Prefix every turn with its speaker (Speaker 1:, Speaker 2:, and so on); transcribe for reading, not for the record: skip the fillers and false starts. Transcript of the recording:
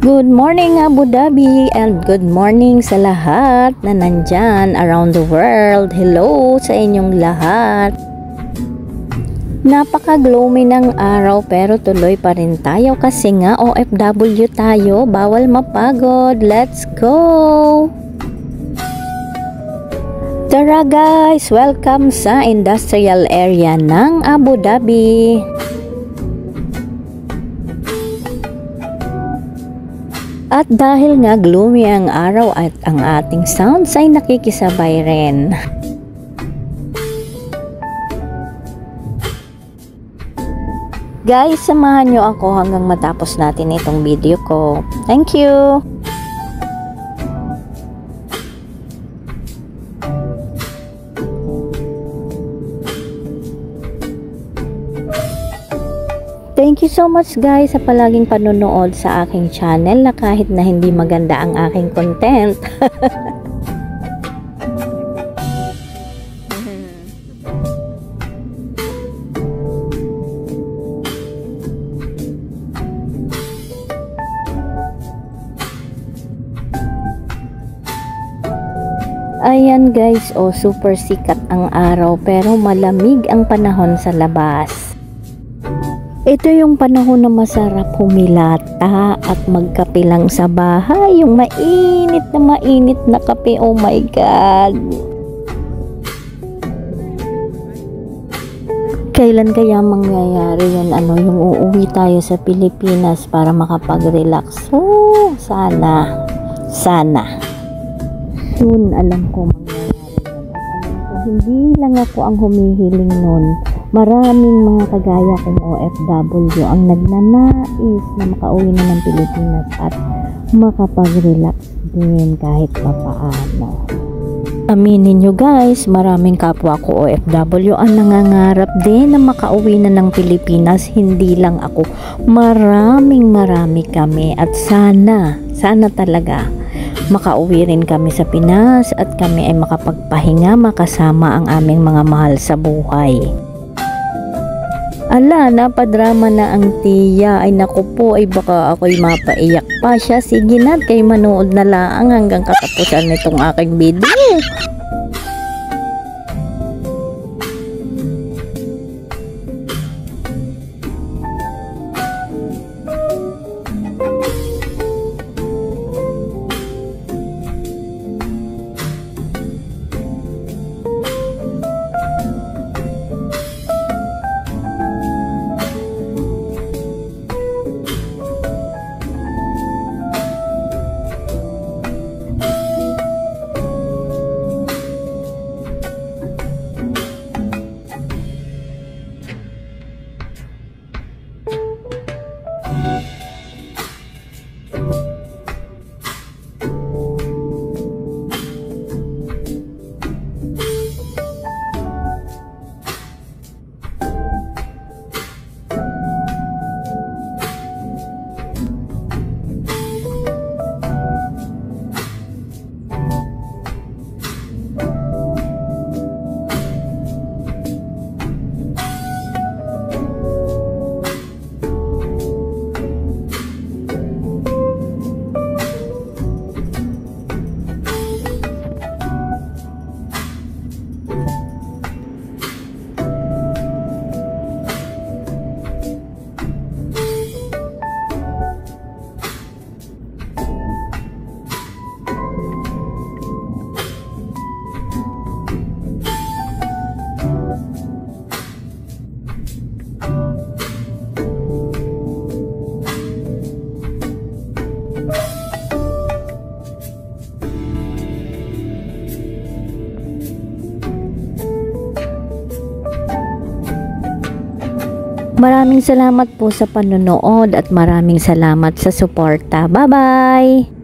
Speaker 1: Good morning Abu Dhabi and good morning sa lahat na nandyan around the world. Hello sa inyong lahat. Napaka-gloomy ng araw pero tuloy pa rin tayo kasi nga OFW tayo, bawal mapagod. Let's go! Tara guys, welcome sa industrial area ng Abu Dhabi. At dahil nga gloomy ang araw at ang ating sounds ay nakikisabay rin. Guys, samahan nyo ako hanggang matapos natin itong video ko. Thank you! Thank you so much guys sa palaging panonood sa aking channel na kahit na hindi maganda ang aking content. Ayan guys, super sikat ang araw pero malamig ang panahon sa labas. Ito yung panahon na masarap humilata at magkape lang sa bahay. Yung mainit na kape. Oh my God! Kailan kaya mangyayari yun? Yung uuwi tayo sa Pilipinas para makapag-relax. Oh, sana. Soon, alam ko mangyayari yun. At alam ko, hindi lang ako ang humihiling nun. Maraming mga kagaya kong OFW ang nagnanais na makauwi na ng Pilipinas at makapag-relax din kahit papaano. Aminin nyo guys, maraming kapwa ko OFW ang nangangarap din na makauwi na ng Pilipinas. Hindi lang ako, marami kami at sana talaga makauwi rin kami sa Pinas at kami ay makapagpahinga makasama ang aming mga mahal sa buhay. Ala, napadrama na ang tiya. Ay naku po, ay baka ako'y mapaiyak pa siya. Sige na, kayo manood na lang hanggang katapusan nitong aking video. Maraming salamat po sa panonood at maraming salamat sa suporta. Bye-bye!